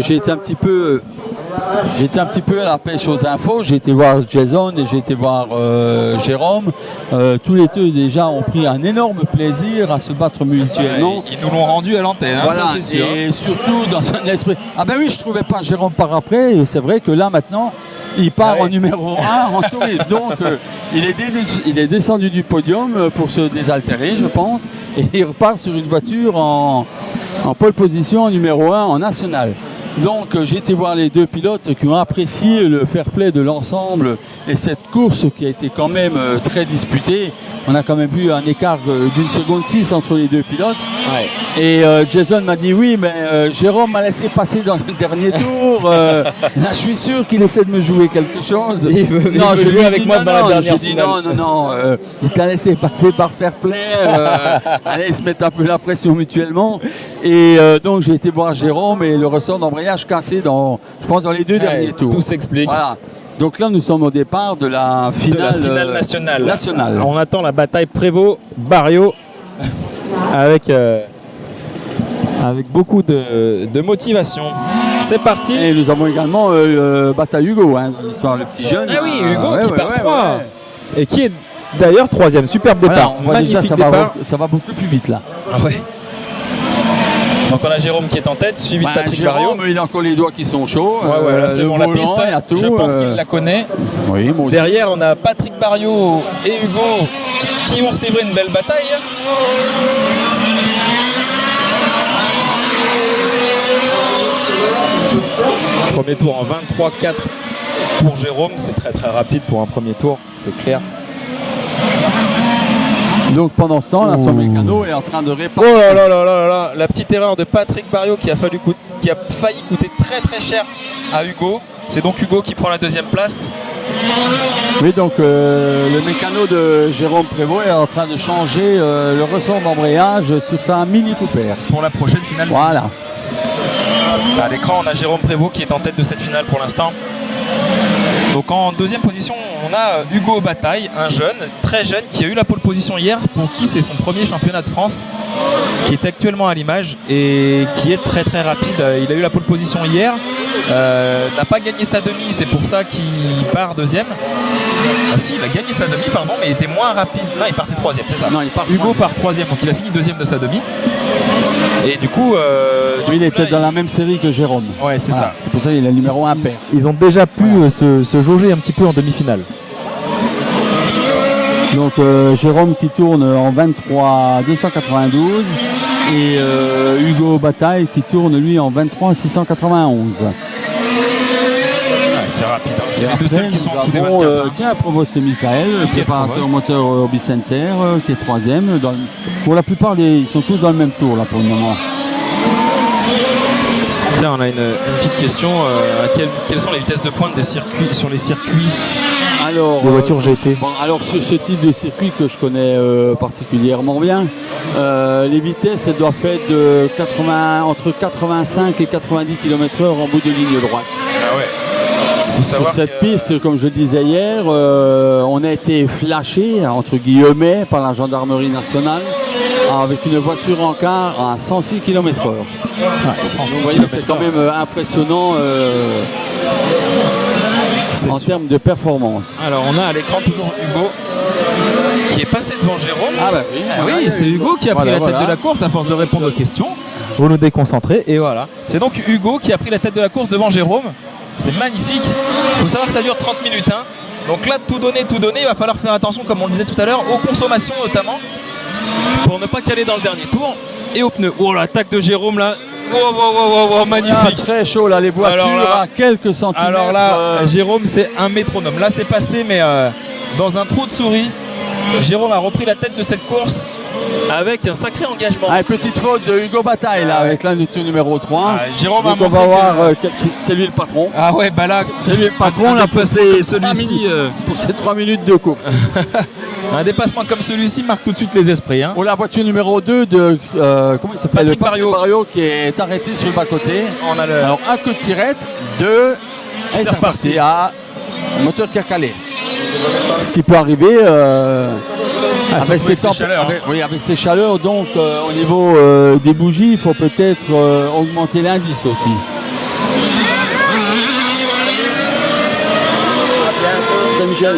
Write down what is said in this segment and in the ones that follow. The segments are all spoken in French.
j'ai été un petit peu à la pêche aux infos. J'ai été voir Jason et j'ai été voir Jérôme. Tous les deux déjà ont pris un énorme plaisir à se battre mutuellement. Ouais, ils nous l'ont rendu à l'antenne, voilà, ça c'est sûr. Et surtout dans un esprit. Ah ben oui, je trouvais pas Jérôme par après. Et c'est vrai que là maintenant, il part en numéro 1 en tourisme. Donc il est descendu du podium pour se désaltérer, je pense. Et il repart sur une voiture en pole position numéro 1 en national. Donc j'ai été voir les deux pilotes qui ont apprécié le fair play de l'ensemble et cette course qui a été quand même très disputée. On a quand même vu un écart d'une seconde 6 entre les deux pilotes. Ouais. Et Jason m'a dit oui, mais Jérôme m'a laissé passer dans le dernier tour. Là, je suis sûr qu'il essaie de me jouer quelque chose. Non, je jouais avec moi dans la dernière finale. Non, il t'a laissé passer par fair play. Allez, ils se mettent un peu la pression mutuellement. Et donc j'ai été voir Jérôme et le ressort d'embrayage cassé dans les deux derniers tours. Tout s'explique. Voilà. Donc là, nous sommes au départ de la finale, nationale. On attend la bataille Prévost-Barriot avec beaucoup de motivation. C'est parti. Et nous avons également bataille Hugo, hein, dans l'histoire, le petit jeune. Ah oui, Hugo qui part 3. Et qui est d'ailleurs 3e. Superbe départ. Voilà, magnifique déjà, ça va beaucoup plus vite là. Ah ouais. Donc on a Jérôme qui est en tête, suivi de Patrick Barriot. Jérôme, il a encore les doigts qui sont chauds. Ouais, là, c'est bon, la piste, je pense qu'il la connaît. Oui, moi aussi. Derrière, on a Patrick Barriot et Hugo qui vont se livrer une belle bataille. Premier tour en 23-4 pour Jérôme, c'est très très rapide pour un premier tour, c'est clair. Donc pendant ce temps, là, son mécano est en train de réparer. Oh là là là là là, la petite erreur de Patrick Barriot qui a failli coûter très très cher à Hugo. C'est donc Hugo qui prend la deuxième place. Oui, donc le mécano de Jérôme Prévost est en train de changer le ressort d'embrayage sur sa Mini Cooper. Pour la prochaine finale. Voilà. À l'écran, on a Jérôme Prévost qui est en tête de cette finale pour l'instant. Donc en deuxième position, on a Hugo Bataille, un jeune, très jeune, qui a eu la pole position hier, pour qui c'est son premier championnat de France, qui est actuellement à l'image et qui est très très rapide. Il a eu la pole position hier, n'a pas gagné sa demi, c'est pour ça qu'il part deuxième. Ah si, il a gagné sa demi, pardon, mais il était moins rapide. Non, il partait troisième, c'est ça. Non, Hugo part troisième, donc il a fini deuxième de sa demi. Et du coup... oui, il était dans la même série que Jérôme. Ouais, c'est ça. C'est pour ça qu'il est le numéro 1 pair. Ils ont déjà pu se jauger un petit peu en demi-finale. Donc Jérôme qui tourne en 23-292 et Hugo Bataille qui tourne lui en 23-691. C'est rapide, hein. C'est les deux seuls qui sont en dessous des 24. Tiens, Provost Michael, préparateur moteur Hobby Center, qui est troisième. Pour la plupart, ils sont tous dans le même tour là pour le moment. Tiens, on a une petite question. Quelles sont les vitesses de pointe des circuits sur les circuits alors, de voitures GT? Alors sur ce type de circuit que je connais particulièrement bien, les vitesses elles doivent être de entre 85 et 90 km/h en bout de ligne droite. Ah ouais. Sur cette piste, comme je le disais hier, on a été flashé, entre guillemets, par la gendarmerie nationale avec une voiture en car à 106 km/h. Ouais, 106 km/h. C'est quand même impressionnant en termes de performance. Alors on a à l'écran toujours Hugo qui est passé devant Jérôme. Ah bah oui, oui, c'est Hugo qui a pris la tête de la course à force de répondre aux questions. Vous nous déconcentrez et voilà. C'est donc Hugo qui a pris la tête de la course devant Jérôme. C'est magnifique. Il faut savoir que ça dure 30 minutes. Hein. Donc là, tout donner, il va falloir faire attention, comme on le disait tout à l'heure, aux consommations notamment, pour ne pas caler dans le dernier tour. Et aux pneus. Oh, l'attaque de Jérôme là. Oh, magnifique. Ah, très chaud là, les voitures à quelques centimètres. Alors là, Jérôme, c'est un métronome. Là, c'est passé, mais dans un trou de souris. Jérôme a repris la tête de cette course avec un sacré engagement. Petite faute de Hugo Bataille là, avec l'individu numéro 3. Jérôme donc on va voir, c'est lui le patron. Ah ouais, bah là, c'est lui le patron là pour celui-ci pour ces 3 minutes de course. Un dépassement comme celui-ci marque tout de suite les esprits. Hein. Pour la voiture numéro 2 de comment il s'appelle, Patrick Barriot qui est arrêté sur le bas-côté. On a Alors un coup de tirette, et c'est reparti à moteur qui a calé. Ce qui peut arriver avec ces chaleurs, donc au niveau des bougies, il faut peut-être augmenter l'indice aussi. Saint-Michel.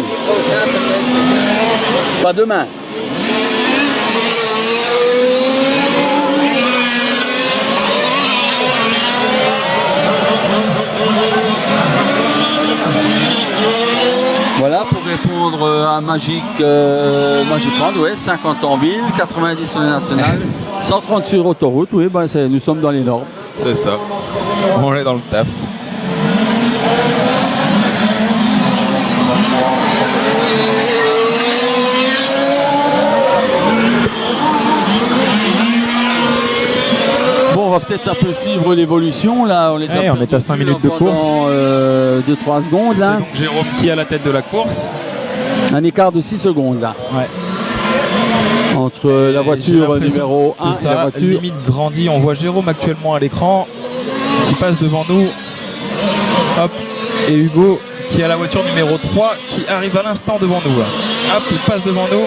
Pas demain. Voilà pour répondre à Magic Round, ouais, 50 en ville, 90 sur les nationales, 130 sur autoroute, oui, ben nous sommes dans les normes. C'est ça. On est dans le taf. Bon, on va peut-être un peu suivre l'évolution. Là, on les a on est à 5 minutes de course. 2-3 secondes. C'est Là. donc Jérôme qui est à la tête de la course. Un écart de 6 secondes là. Ouais. Entre la voiture numéro 1 et la voiture. Limite grandit. On voit Jérôme actuellement à l'écran qui passe devant nous. Hop. Et Hugo qui est à la voiture numéro 3 qui arrive à l'instant devant nous. Hop, il passe devant nous.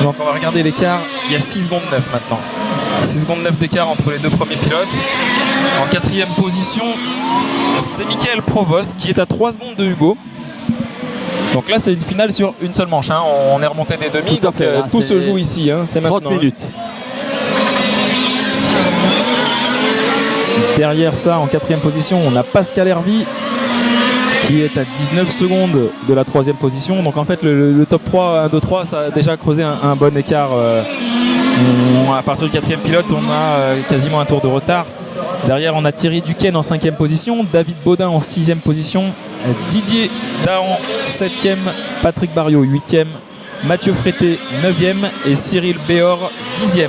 Donc on va regarder l'écart. Il y a 6 secondes 9 maintenant. 6 secondes 9 d'écart entre les deux premiers pilotes. En 4e position, c'est Michael Provost qui est à 3 secondes de Hugo. Donc là, c'est une finale sur une seule manche. Hein. On est remonté des demi, tout, donc fait, tout se joue ici. Hein. C'est 30 minutes. Derrière ça, en 4e position, on a Pascal Hervy qui est à 19 secondes de la 3e position. Donc en fait, le top 3, 1, 2, 3, ça a déjà creusé un bon écart. À partir du 4e pilote, on a quasiment un tour de retard. Derrière, on a Thierry Duquesne en 5e position, David Baudin en 6e position, Didier Dahan 7e, Patrick Barriot 8e, Mathieu Frété 9e et Cyril Béor 10e.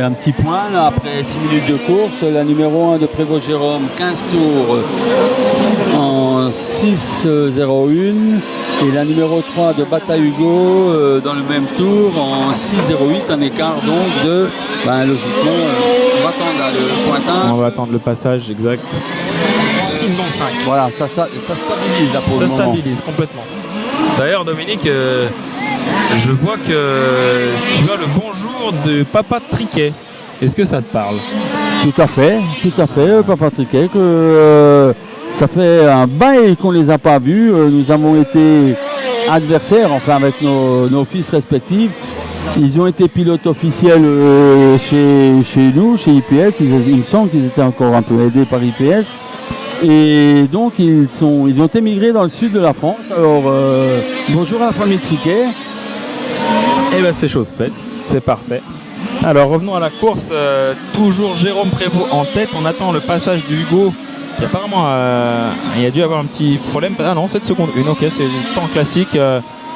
Un petit point là, après 6 minutes de course, la numéro 1 de Prévost Jérôme, 15 tours en 6.01 et la numéro 3 de Bataille Hugo dans le même tour en 6.08, un écart donc de, logiquement, on va attendre le pointage. On va attendre le passage exact. 6 secondes 5. Voilà, ça stabilise là pour le moment. Ça stabilise complètement. D'ailleurs Dominique, je vois que tu as le bonjour de Papa Triquet. Est-ce que ça te parle? Tout à fait, Papa Triquet. Ça fait un bail qu'on ne les a pas vus. Nous avons été adversaires, enfin avec nos fils respectifs. Ils ont été pilotes officiels chez nous, chez IPS. Il me semble qu'ils étaient encore un peu aidés par IPS. Et donc ils ont émigré dans le sud de la France. Alors bonjour à la famille Triquet. Et bien c'est chose faite, c'est parfait. Alors revenons à la course, toujours Jérôme Prévost en tête. On attend le passage du Hugo qui apparemment il a dû avoir un petit problème. Ah non, 7 secondes 1, ok, c'est le temps classique.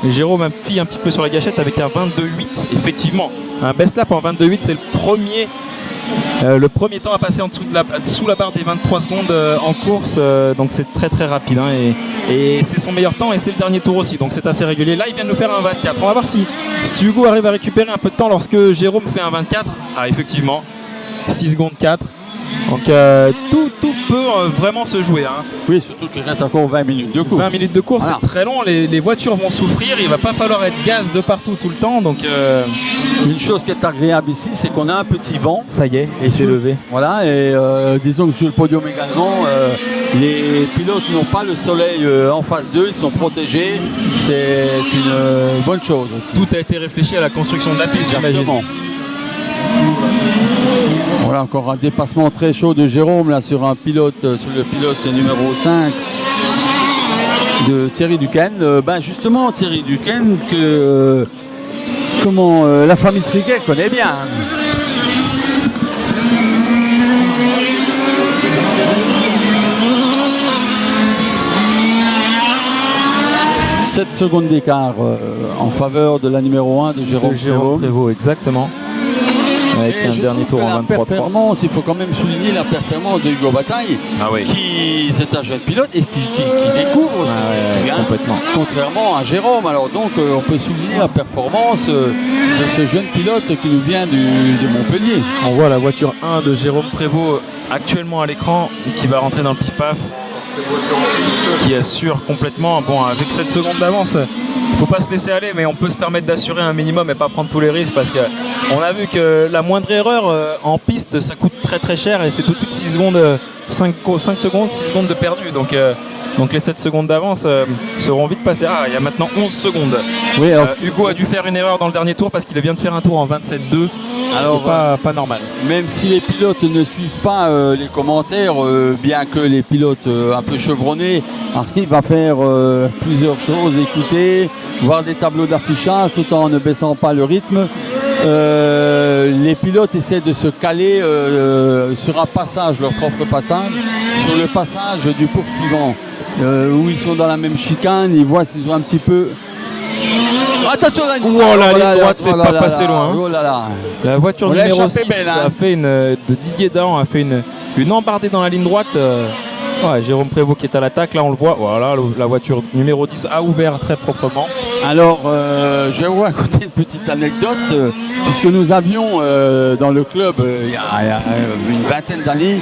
Jérôme appuie un petit peu sur la gâchette avec un 22.8. Effectivement, un best lap en 22.8, c'est le premier temps à passer en dessous sous la barre des 23 secondes en course, donc c'est très très rapide hein, et c'est son meilleur temps et c'est le dernier tour aussi, donc c'est assez régulier. Là il vient de nous faire un 24, on va voir si Hugo arrive à récupérer un peu de temps lorsque Jérôme fait un 24. Ah effectivement, 6 secondes 4, donc tout peut vraiment se jouer hein. Oui, surtout qu'il reste encore 20 minutes de course. 20 minutes de course, voilà. C'est très long, les voitures vont souffrir, il va pas falloir être gaz de partout tout le temps, donc une chose qui est agréable ici, c'est qu'on a un petit vent. Ça y est, et c'est levé. Voilà, et disons que sur le podium également, les pilotes n'ont pas le soleil en face d'eux, ils sont protégés. C'est une bonne chose aussi. Tout a été réfléchi à la construction de la piste, j'imagine. Voilà, encore un dépassement très chaud de Jérôme là sur le pilote numéro 5 de Thierry Duquesne. Justement, Thierry Duquesne que la famille Triquet connaît bien. 7 secondes d'écart en faveur de la numéro 1 de Jérôme Prévost. Exactement. avec Et un je dernier trouve tour que en la 23-3. performance, il faut quand même souligner la performance de Hugo Bataille, Ah oui. qui c'est un jeune pilote et qui découvre ce circuit, hein, complètement. contrairement à Jérôme. Alors donc on peut souligner la performance de ce jeune pilote qui nous vient de Montpellier. On voit la voiture 1 de Jérôme Prévost actuellement à l'écran qui va rentrer dans le pif-paf, qui assure complètement. Bon, avec 7 secondes d'avance, il ne faut pas se laisser aller, mais on peut se permettre d'assurer un minimum et pas prendre tous les risques, parce qu'on a vu que la moindre erreur en piste, ça coûte très très cher, et c'est tout de suite 6 secondes, 5 secondes, 6 secondes de perdu. Donc les 7 secondes d'avance seront vite passées. Ah, il y a maintenant 11 secondes. Oui, alors, Hugo a dû faire une erreur dans le dernier tour parce qu'il vient de faire un tour en 27-2. Alors, C'est pas normal. même si les pilotes ne suivent pas les commentaires, bien que les pilotes un peu chevronnés arrivent à faire plusieurs choses, écouter, voir des tableaux d'affichage tout en ne baissant pas le rythme, les pilotes essaient de se caler sur un passage, leur propre passage, sur le passage du poursuivant, où ils sont dans la même chicane, ils voient s'ils ont un petit peu... Attention là, la ligne droite, c'est pas passé loin. Oh là là. La voiture On l'a numéro échappé 6 belle, hein. a fait de Didier Dahan a fait une embardée dans la ligne droite. Ouais, Jérôme Prévost qui est à l'attaque, là on le voit. Voilà, la voiture numéro 10 a ouvert très proprement. Alors, je vais vous raconter une petite anecdote, puisque nous avions dans le club, il y a une vingtaine d'années,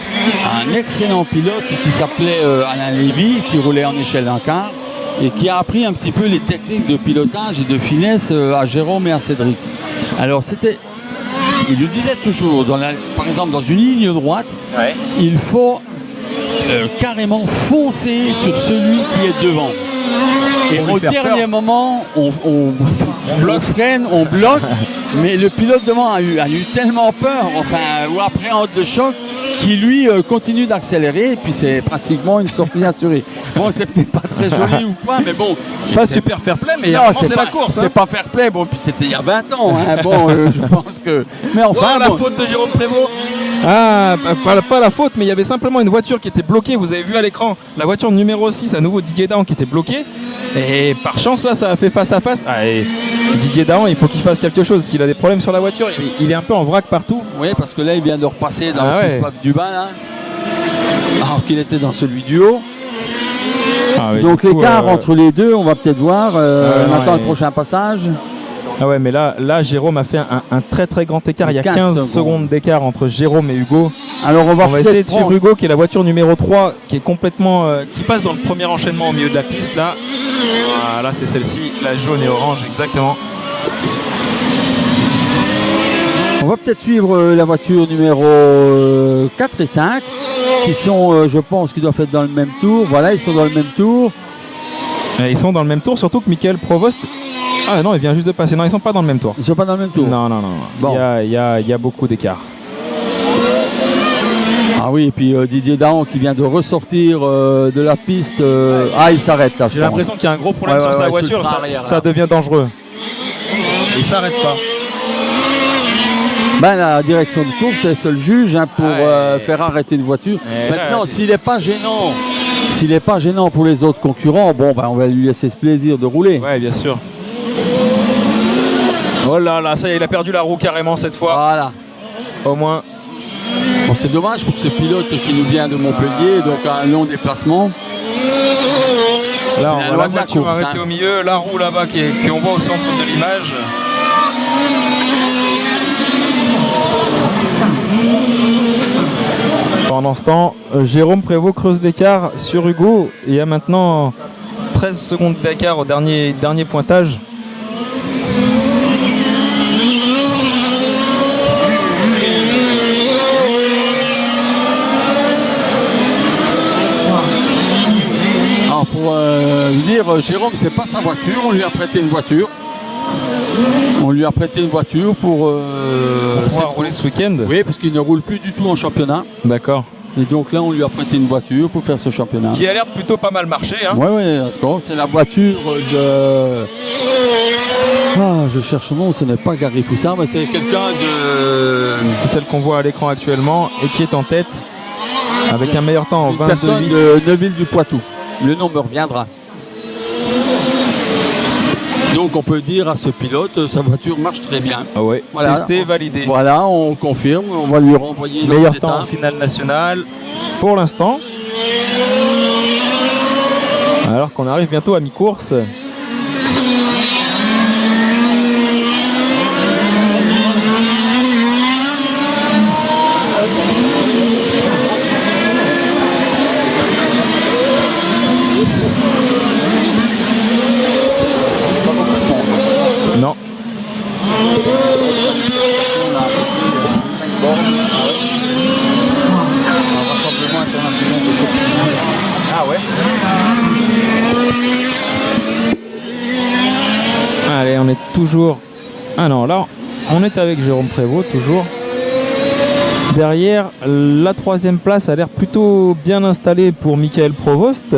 un excellent pilote qui s'appelait Alain Lévy, qui roulait en échelle d'un quart, et qui a appris un petit peu les techniques de pilotage et de finesse à Jérôme et à Cédric. Alors, il lui disait toujours, par exemple, dans une ligne droite, il faut carrément foncer sur celui qui est devant. Et au dernier moment, on freine, on bloque, mais le pilote devant a eu tellement peur, ou appréhende le choc, qui lui continue d'accélérer, et puis c'est pratiquement une sortie assurée. Bon, c'est peut-être pas très joli ou quoi, mais bon. Pas super fair play, mais c'est la course. C'est pas fair play, bon, puis c'était il y a 20 ans, hein. Bon, je pense que... Mais enfin, la faute de Jérôme Prévost. Ah, pas la faute, mais il y avait simplement une voiture qui était bloquée. Vous avez vu à l'écran la voiture numéro 6, à nouveau Didier Dahan qui était bloquée. Et par chance, là, ça a fait face à face. Ah, et Didier Dahan, il faut qu'il fasse quelque chose. S'il a des problèmes sur la voiture, il est un peu en vrac partout. Oui, parce que là, il vient de repasser dans le pif-paf du bas, là. Alors qu'il était dans celui du haut. Donc l'écart entre les deux, on va peut-être voir. On attend le prochain passage. Ah ouais, mais là Jérôme a fait un très très grand écart. Il y a 15 secondes d'écart entre Jérôme et Hugo. Alors on va essayer de suivre Hugo, qui est la voiture numéro 3, qui est complètement qui passe dans le premier enchaînement au milieu de la piste. Là, voilà, c'est celle-ci, la jaune et orange, exactement. On va peut-être suivre la voiture numéro 4 et 5, qui sont, je pense, qui doivent être dans le même tour. Voilà, ils sont dans le même tour. Et ils sont dans le même tour, surtout que Michael Provost... Ah non, il vient juste de passer. Non, ils sont pas dans le même tour. Ils sont pas dans le même tour. Non. Bon. Il y a beaucoup d'écart. Ah oui, et puis Didier Dahan qui vient de ressortir de la piste. Il s'arrête là. J'ai l'impression qu'il y a un gros problème sur sa voiture. Ça devient dangereux. Et il s'arrête pas. La direction de course, c'est le seul juge pour faire arrêter une voiture. Maintenant, s'il n'est pas gênant pour les autres concurrents, on va lui laisser ce plaisir de rouler. Ouais, bien sûr. Oh là là, ça y est, il a perdu la roue carrément cette fois. Voilà. Au moins. Bon, c'est dommage pour ce pilote qui nous vient de Montpellier, donc un long déplacement. Là, on voit la voiture arrêtée au milieu, la roue là-bas qu'on voit au centre de l'image. Pendant ce temps, Jérôme Prévost creuse l'écart sur Hugo. Il y a maintenant 13 secondes d'écart au dernier pointage. Alors pour dire, Jérôme, c'est pas sa voiture, on lui a prêté une voiture. On lui a prêté une voiture pour rouler ce week-end. Oui, parce qu'il ne roule plus du tout en championnat. D'accord. Et donc là, on lui a prêté une voiture pour faire ce championnat. Qui a l'air plutôt pas mal marché. Hein. Oui, d'accord. C'est la voiture de... je cherche son nom, ce n'est pas Gary Foussin, mais c'est quelqu'un de... C'est celle qu'on voit à l'écran actuellement et qui est en tête avec un meilleur temps en 22. Personne de Neuville du Poitou. Le nom me reviendra. Donc on peut dire à ce pilote, sa voiture marche très bien. Ah ouais. Voilà. Testé, validé. Voilà, on confirme, on va lui renvoyer Meilleur notre temps en finale nationale pour l'instant. Alors qu'on arrive bientôt à mi-course. Non. Ah ouais. Allez, on est toujours... Ah non, là, on est avec Jérôme Prévost, toujours. Derrière, la 3e place a l'air plutôt bien installée pour Michael Provost,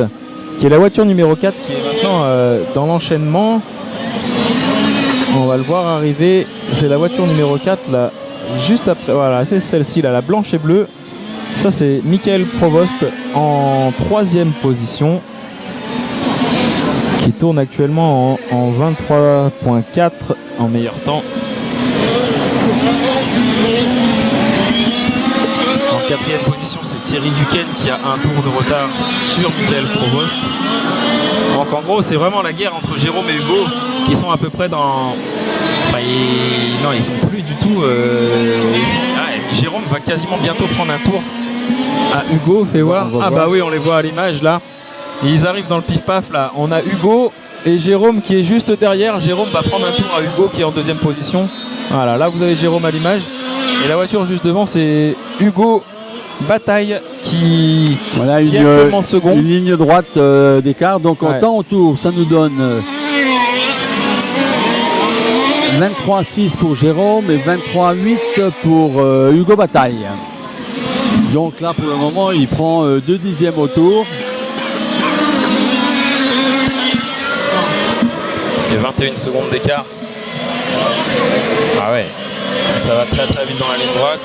qui est la voiture numéro 4, qui est maintenant dans l'enchaînement. On va le voir arriver. C'est la voiture numéro 4, là, juste après. Voilà, c'est celle-ci, là, la blanche et bleue. Ça, c'est Michael Provost en 3e position, qui tourne actuellement en 23.4 en meilleur temps. En 4e position, c'est Thierry Duquesne qui a un tour de retard sur Michael Provost. Donc en gros, c'est vraiment la guerre entre Jérôme et Hugo qui sont à peu près dans... Enfin, non, ils sont plus du tout... et Jérôme va quasiment bientôt prendre un tour à Hugo, fais voir. Ah bah oui, on les voit à l'image là. Et ils arrivent dans le pif-paf là. On a Hugo et Jérôme qui est juste derrière. Jérôme va prendre un tour à Hugo qui est en 2e position. Voilà, là vous avez Jérôme à l'image. Et la voiture juste devant, c'est Hugo Bataille qui, voilà, qui est actuellement second. Une ligne droite d'écart. Donc en temps au tour, ça nous donne 23,6 pour Jérôme et 23,8 pour Hugo Bataille. Donc là, pour le moment, il prend 2 dixièmes au tour. Il y a 21 secondes d'écart. Ah ouais, ça va très très vite dans la ligne droite.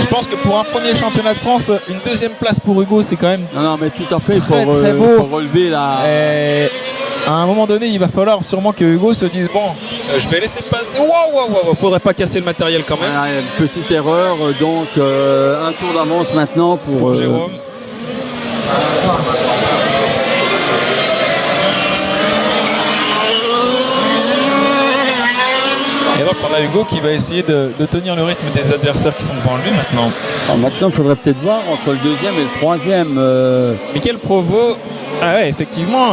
Je pense que pour un premier championnat de France, une 2e place pour Hugo, c'est quand même... Non, mais tout à fait, très beau. Pour relever la... Et à un moment donné, il va falloir sûrement que Hugo se dise, bon, je vais laisser passer. Waouh, faudrait pas casser le matériel quand même. Voilà, une petite erreur, donc un tour d'avance maintenant pour Jérôme. Et donc on a Hugo qui va essayer de tenir le rythme des adversaires qui sont devant lui maintenant. Alors maintenant, il faudrait peut-être voir entre le 2e et le 3e. Michael Provost. Ah ouais, effectivement,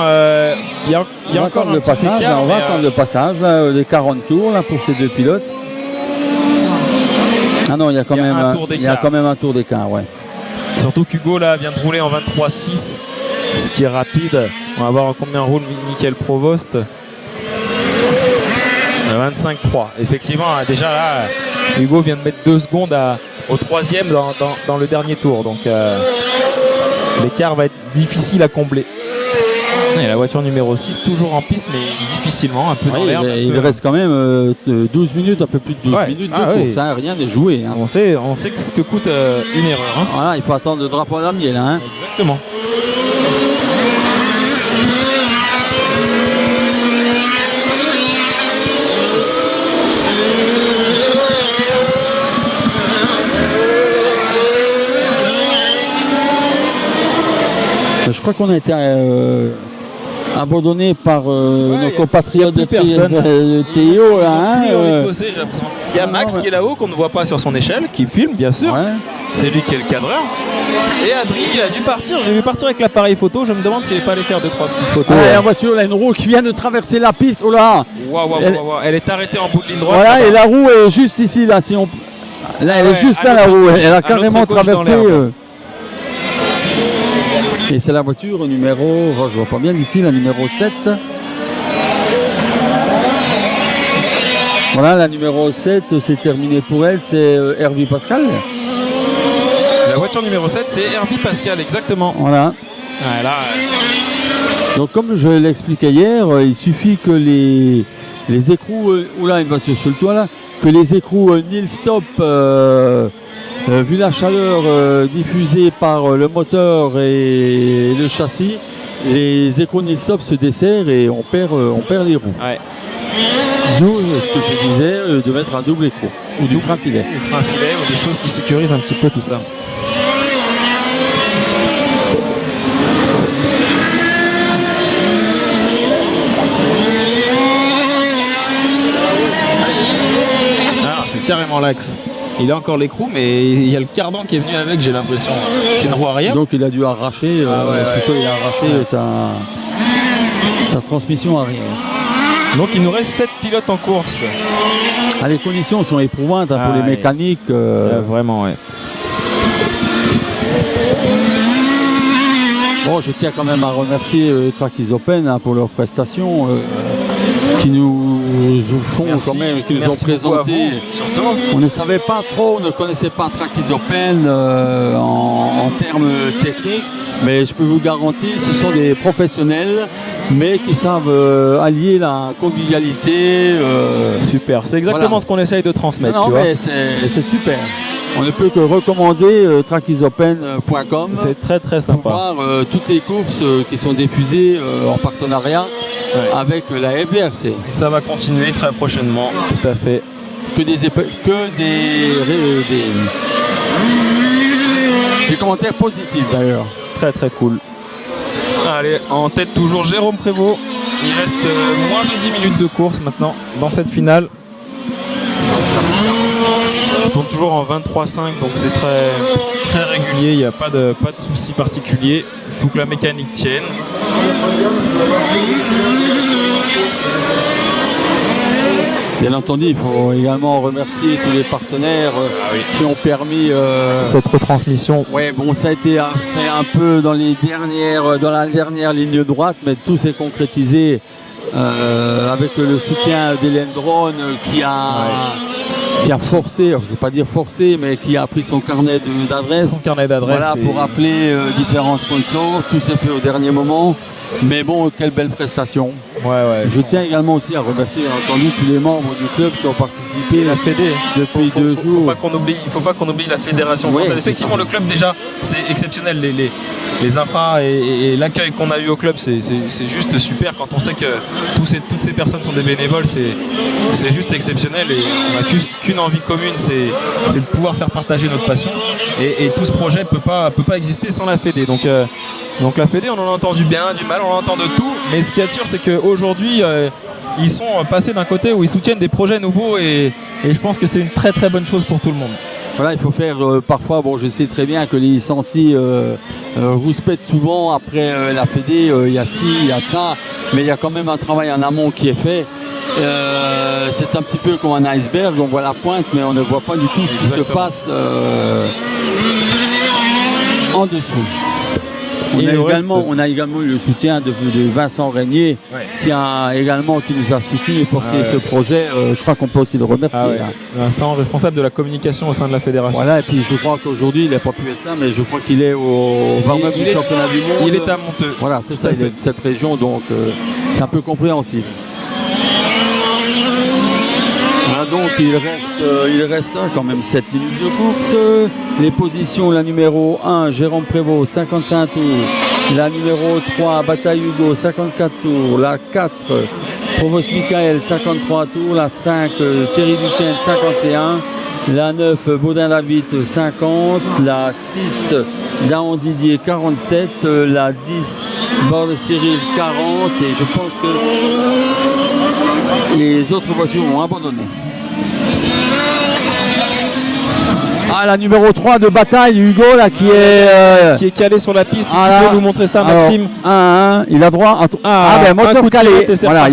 il y a encore le passage. écart, On va attendre le passage, là, les 40 tours là, pour ces 2 pilotes. Ah non, il y a quand même un tour d'écart. Ouais. Surtout qu'Hugo là vient de rouler en 23,6, ce qui est rapide. On va voir combien roule Michael Provost. 25,3. Effectivement, déjà là, Hugo vient de mettre 2 secondes au 3e dans le dernier tour. Donc l'écart va être difficile à combler. Et la voiture numéro 6 toujours en piste, mais difficilement, un peu dans l'air. Il reste quand même 12 minutes, un peu plus de 12 minutes de course. Hein, rien n'est joué. Hein. On sait ce que coûte une erreur. Hein. Voilà, il faut attendre le drapeau à damier là. Hein. Exactement. Je crois qu'on a été abandonné par nos compatriotes de Théo. Là, hein, il y a Max qui est là-haut, qu'on ne voit pas sur son échelle, qui filme bien sûr. Ouais. C'est lui qui est le cadreur. Et Adri, il a dû partir. J'ai vu partir avec l'appareil photo. Je me demande s'il n'est pas allé faire 2-3 petites photos. Ah, la voiture, là, une roue qui vient de traverser la piste. Oh là, elle est arrêtée en bout de ligne droite. Voilà, et la roue est juste ici. Là, si on... là elle est juste là, la roue. Elle a carrément traversé. Et c'est la voiture numéro, je vois pas bien d'ici, la numéro 7. Voilà, la numéro 7, c'est terminé pour elle, c'est Hervé Pascal. La voiture numéro 7, c'est Hervé Pascal, exactement. Voilà. Voilà. Donc comme je l'expliquais hier, il suffit que les écrous, oula, une voiture sur le toit là, que les écrous nil stop, vu la chaleur diffusée par le moteur et le châssis, les écrous stop se desserrent et on perd les roues. Ouais. D'où ce que je disais, de mettre un double écrou ou du frein filet. Du frein filet ou des choses qui sécurisent un petit peu tout ça. Alors c'est carrément l'axe. Il a encore l'écrou, mais il y a le cardan qui est venu avec, j'ai l'impression. C'est une roue arrière. Donc il a dû arracher, plutôt il a arraché sa transmission arrière. Donc il nous reste 7 pilotes en course. Ah, les conditions sont éprouvantes pour les mécaniques. Vraiment, ouais. Bon, je tiens quand même à remercier Trackies Open pour leurs prestations qui nous font quand même, qui nous ont présenté. Surtout. On ne savait pas trop, on ne connaissait pas Trackies Open en termes techniques, mais je peux vous garantir, ce sont des professionnels, mais qui savent allier la convivialité. Super, c'est exactement ce qu'on essaye de transmettre. Non, mais c'est super. On ne peut que recommander trackiesopen.com. C'est très très sympa. Pour voir toutes les courses qui sont diffusées en partenariat avec la FDRC. Et ça va continuer très prochainement. Tout à fait. Que des commentaires positifs d'ailleurs. Très très cool. Allez, en tête toujours Jérôme Prévost. Il reste moins de 10 minutes de course maintenant dans cette finale. On tourne toujours en 23,5, donc c'est très, très régulier, il n'y a pas de souci particulier. Il faut que la mécanique tienne. Bien entendu, il faut également remercier tous les partenaires qui ont permis cette retransmission. Ouais, bon, ça a été fait un peu dans la dernière ligne droite, mais tout s'est concrétisé avec le soutien d'Hélène Drone qui a forcé, je ne veux pas dire forcé, mais qui a pris son carnet d'adresses. Son carnet d'adresses. Voilà, pour appeler différents sponsors. Tout s'est fait au dernier moment. Mais bon, quelle belle prestation. Je tiens également aussi à remercier, bien entendu, tous les membres du club qui ont participé. La Fédé. Depuis 2 jours. Il ne faut pas qu'on oublie la fédération française. Effectivement, le club, déjà, c'est exceptionnel. Les infras et l'accueil qu'on a eu au club, c'est juste super. Quand on sait que toutes ces personnes sont des bénévoles, c'est juste exceptionnel. Et on n'a qu'une envie commune, c'est de pouvoir faire partager notre passion. Et tout ce projet ne peut pas exister sans la Fédé. Donc la Fédé, on en entend du bien, du mal, on en entend de tout. Mais ce qui est sûr, c'est qu'aujourd'hui, ils sont passés d'un côté où ils soutiennent des projets nouveaux et je pense que c'est une très très bonne chose pour tout le monde. Voilà, il faut faire parfois, bon, je sais très bien que les licenciés rouspètent souvent après la Fédé, il y a ci, il y a ça, mais il y a quand même un travail en amont qui est fait. C'est un petit peu comme un iceberg, on voit la pointe, mais on ne voit pas du tout ce qui se passe en dessous. On a également eu le soutien de Vincent Régnier qui nous a soutenu et porté ce projet. Je crois qu'on peut aussi le remercier. Vincent, responsable de la communication au sein de la fédération. Voilà, et puis je crois qu'aujourd'hui il n'a pas pu être là, mais je crois qu'il est au 29 du championnat du monde. Il est à Monteux. Voilà, c'est ça, il est de cette région, donc c'est un peu compréhensible. Voilà, donc il reste quand même 7 minutes de course. Les positions, la numéro 1, Jérôme Prévost, 55 tours. La numéro 3, Bataille Hugo, 54 tours. La 4, Provost Michael, 53 tours. La 5, Thierry Duquesne, 51. La 9, Baudin David, 50. La 6, Daon Didier, 47. La 10, Borde Cyril, 40. Et je pense que les autres voitures ont abandonné. Ah, la numéro 3 de Bataille, Hugo, là, qui est calé sur la piste. Si tu peux nous montrer ça, Maxime. Alors, 1-1, il a droit à ben, moteur calé. Voilà,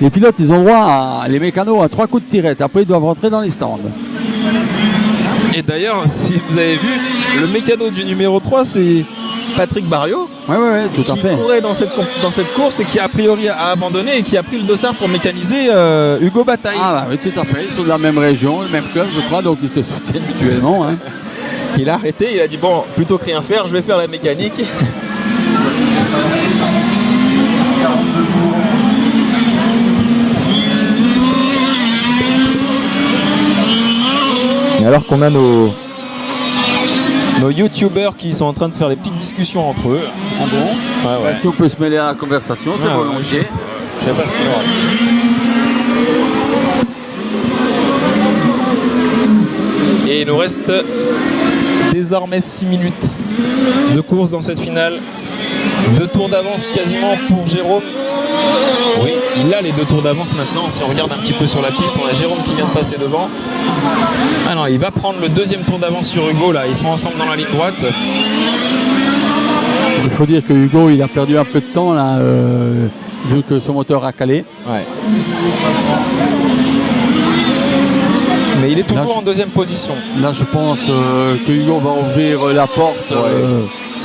les pilotes, ils ont droit, les mécanos, à 3 coups de tirette. Après, ils doivent rentrer dans les stands. Et d'ailleurs, si vous avez vu, le mécano du numéro 3, c'est Patrick Barriot. Oui, tout à fait. Qui courait dans cette course et qui a priori a abandonné et qui a pris le dossard pour mécaniser Hugo Bataille. Ah bah, oui, tout à fait. Ils sont de la même région, le même club, je crois, donc ils se soutiennent mutuellement. Hein. Il a arrêté, il a dit bon, plutôt que rien faire, je vais faire la mécanique. Et alors qu'on a nos nos youtubeurs qui sont en train de faire des petites discussions entre eux. Ah bon? Ouais. Si on peut se mêler à la conversation, c'est volontiers. Je sais pas ce qu'il y aura. Et il nous reste désormais 6 minutes de course dans cette finale. 2 tours d'avance quasiment pour Jérôme. Oui, il a les 2 tours d'avance maintenant. Si on regarde un petit peu sur la piste, on a Jérôme qui vient de passer devant. Ah non, il va prendre le 2e tour d'avance sur Hugo là. Ils sont ensemble dans la ligne droite. Il faut dire que Hugo, il a perdu un peu de temps là, vu que son moteur a calé. Ouais. Mais il est toujours en 2e position. Là, je pense que Hugo va ouvrir la porte.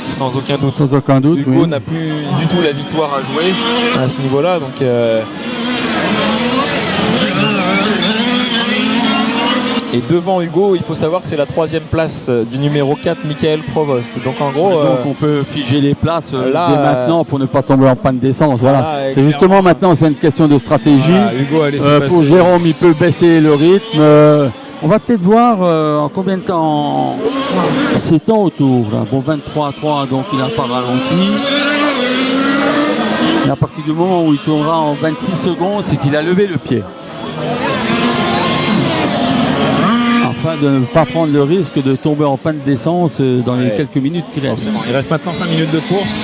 Sans aucun doute. Sans aucun doute. Hugo n'a plus du tout la victoire à jouer à ce niveau-là. Donc, et devant Hugo, il faut savoir que c'est la 3e place du numéro 4, Michael Provost. Donc en gros, donc on peut figer les places là, dès maintenant pour ne pas tomber en panne d'essence. Voilà. Là, c'est justement maintenant, c'est une question de stratégie. Voilà, Hugo a laissé pour passer. Jérôme, il peut baisser le rythme. On va peut-être voir en combien de temps c'est temps autour. Là. Bon, 23-3, donc il n'a pas ralenti. Et à partir du moment où il tournera en 26 secondes, c'est qu'il a levé le pied. Afin de ne pas prendre le risque de tomber en panne d'essence dans les quelques minutes qui restent. Il reste maintenant 5 minutes de course.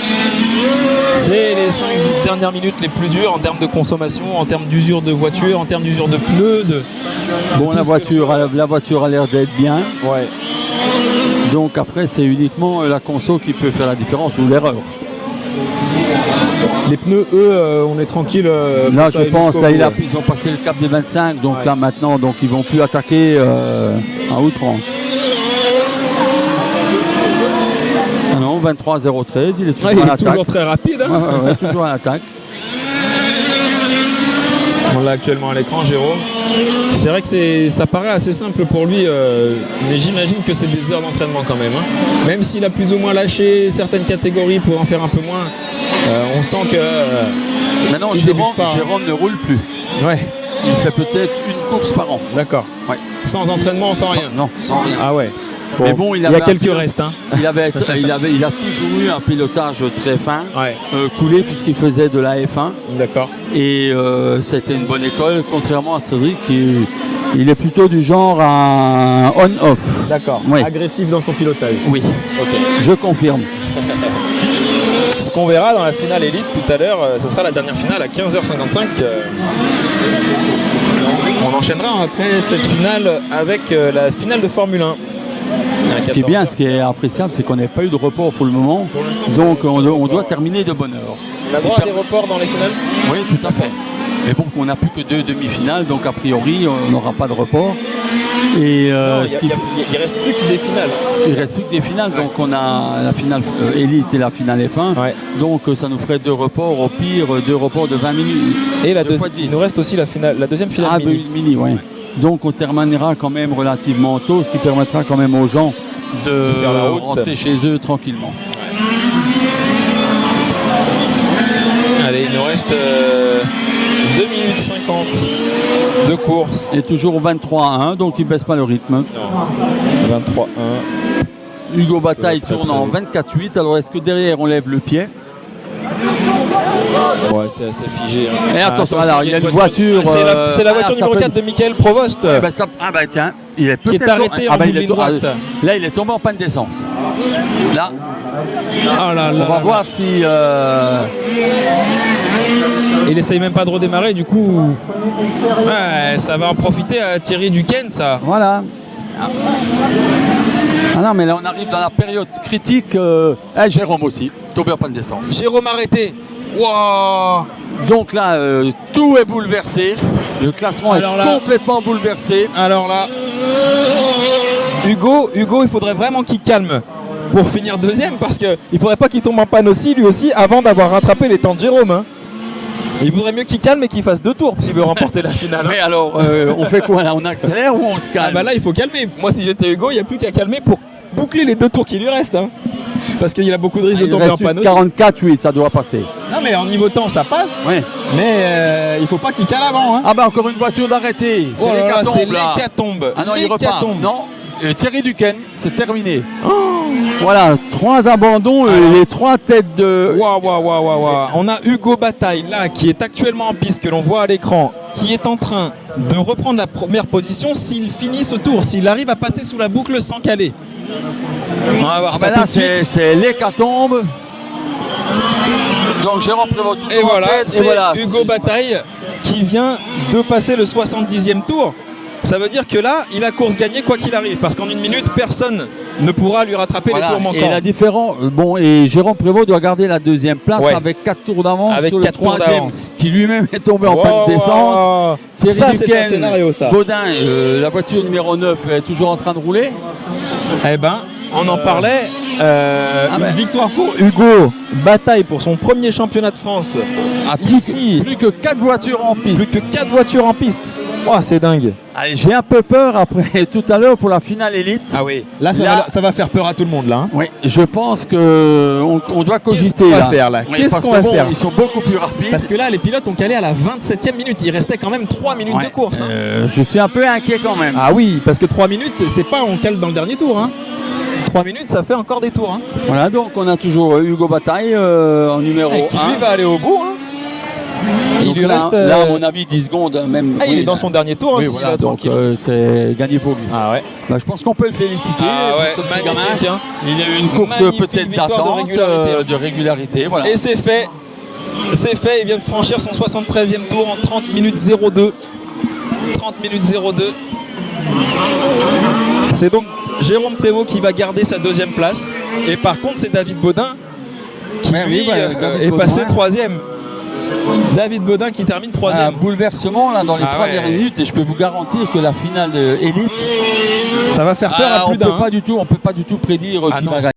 C'est les 5 dernières minutes les plus dures en termes de consommation, en termes d'usure de voiture, en termes d'usure de pneus. Bon, la voiture a l'air d'être bien. Ouais. Donc après, c'est uniquement la conso qui peut faire la différence ou l'erreur. Les pneus, eux, on est tranquille. Là, je pense, là, ils ont passé le cap des 25, donc là maintenant, donc ils vont plus attaquer à outrance. Ah non, 23-013, il est toujours en attaque. Toujours très rapide. Hein. Ouais, toujours en attaque. On l'a actuellement à l'écran, Jérôme. C'est vrai que ça paraît assez simple pour lui, mais j'imagine que c'est des heures d'entraînement quand même. Hein. Même s'il a plus ou moins lâché certaines catégories pour en faire un peu moins, on sent que... Maintenant, Jérôme ne roule plus. Ouais. Il fait peut-être une course par an. D'accord. Ouais. Sans entraînement, sans rien. Non, sans rien. Ah ouais. Bon, mais bon, il y a quelques restes. Hein. Il a toujours eu un pilotage très fin, ouais. Coulé puisqu'il faisait de la F1. D'accord. Et c'était une bonne école, contrairement à Cédric qui il est plutôt du genre à on-off. D'accord. Oui. Agressif dans son pilotage. Oui. Okay. Je confirme. Ce qu'on verra dans la finale élite tout à l'heure, ce sera la dernière finale à 15h55. On enchaînera après cette finale avec la finale de Formule 1. Ce qui est bien, ce qui est appréciable, c'est qu'on n'a pas eu de report pour le moment. Donc on doit terminer de bonne heure. On a droit à des reports dans les finales? Oui, tout à fait. Mais bon, on n'a plus que 2 demi-finales, donc a priori, on n'aura pas de report. Et il reste plus que des finales. Il reste plus que des finales, donc on a la finale élite et la finale F1. Ouais. Donc ça nous ferait 2 reports, au pire 2 reports de 20 minutes. Et il nous reste aussi la deuxième finale mini. Ouais. Donc on terminera quand même relativement tôt, ce qui permettra quand même aux gens de faire la route, rentrer chez eux tranquillement. Allez, il nous reste 2 minutes 50 de course. Et toujours 23-1, donc il ne baisse pas le rythme. Non. 23-1. Hugo Bataille tourne en 24-8. Alors est-ce que derrière on lève le pied? Ouais, c'est assez figé. Hein. Et attention, alors il y a une voiture. C'est la voiture numéro 4 de Michael Provost. Tiens, il est qui est arrêté en ligne droite. Là, il est tombé en panne d'essence. Là, on va voir si. Il essaye même pas de redémarrer, du coup. Ouais, ça va en profiter à Thierry Duquesne, ça. Voilà. Ah non, mais là, on arrive dans la période critique. Jérôme aussi, tombé en panne d'essence. Jérôme arrêté. Wow. Donc là, tout est bouleversé. Le classement est complètement bouleversé. Alors là, Hugo, il faudrait vraiment qu'il calme pour finir deuxième, parce qu'il ne faudrait pas qu'il tombe en panne aussi, lui aussi, avant d'avoir rattrapé les temps de Jérôme. Hein. Il vaudrait mieux qu'il calme et qu'il fasse 2 tours s'il veut remporter la finale. Mais alors, on fait quoi là? On accélère ou on se calme? Ah bah là, il faut calmer. Moi, si j'étais Hugo, il n'y a plus qu'à calmer pour boucler les 2 tours qui lui restent. Hein. Parce qu'il a beaucoup de risques de tomber en panne. 44-8, ça doit passer. Non, mais en niveau temps, ça passe. Ouais. Mais il faut pas qu'il cale avant. Hein. Ah bah encore une voiture d'arrêté. C'est l'hécatombe. Ah non, il repart. Non, Thierry Duquesne, c'est terminé. Oh, Voilà, 3 abandons, les 3 têtes de... Waouh. On a Hugo Bataille là qui est actuellement en piste, que l'on voit à l'écran, qui est en train de reprendre la première position s'il finit ce tour, s'il arrive à passer sous la boucle sans caler. On va voir ça tout là, de suite. c'est l'hécatombe. Donc Jérôme Prévost toujours Et voilà, en tête. c'est Hugo Bataille qui vient de passer le 70e tour. Ça veut dire que là, il a course gagnée quoi qu'il arrive, parce qu'en une minute, personne ne pourra lui rattraper les tours manquants. Et la différence, et Jérôme Prévost doit garder la 2e place avec 4 tours d'avance avec sur 4 le tours 3e, d'avance. qui lui-même est tombé en pleine descence. Ça, c'est un scénario, ça. Baudin, la voiture numéro 9 est toujours en train de rouler. Eh ben, on en parlait. Une victoire pour Hugo Bataille pour son premier championnat de France. Plus que 4 voitures en piste. Plus que 4 voitures en piste. Oh, c'est dingue. Allez, j'ai un peu peur après tout à l'heure pour la finale élite. Ah oui. Là, ça va faire peur à tout le monde là. Hein. Oui, je pense qu'on doit cogiter Qu'est-ce qu'on là. va faire là? Oui, Qu'est-ce qu'on va faire? Ils sont beaucoup plus rapides. Parce que là, les pilotes ont calé à la 27e minute. Il restait quand même 3 minutes de course. Hein. Je suis un peu inquiet quand même. Ah oui, parce que 3 minutes, c'est pas on cale dans le dernier tour. Hein. 3 minutes, ça fait encore des tours. Hein. Voilà, donc on a toujours Hugo Bataille en numéro 1. Qui lui va aller au bout. Hein. Il lui reste là, à mon avis, 10 secondes même. Il est dans son dernier tour aussi. Voilà, là, donc c'est gagné pour lui. Ah ouais. Je pense qu'on peut le féliciter. Magnifique, hein. Il a eu une course peut-être d'attente, de régularité. Voilà. Et c'est fait. C'est fait. Il vient de franchir son 73e tour en 30 minutes 02. 30 minutes 02. C'est donc Jérôme Prévost qui va garder sa 2e place. Et par contre, c'est David Baudin qui est passé 3e. David Baudin qui termine 3e. Un bouleversement là dans les 3 dernières minutes et je peux vous garantir que la finale élite, ça va faire peur à plus d'un. On peut pas du tout prédire qui va gagner.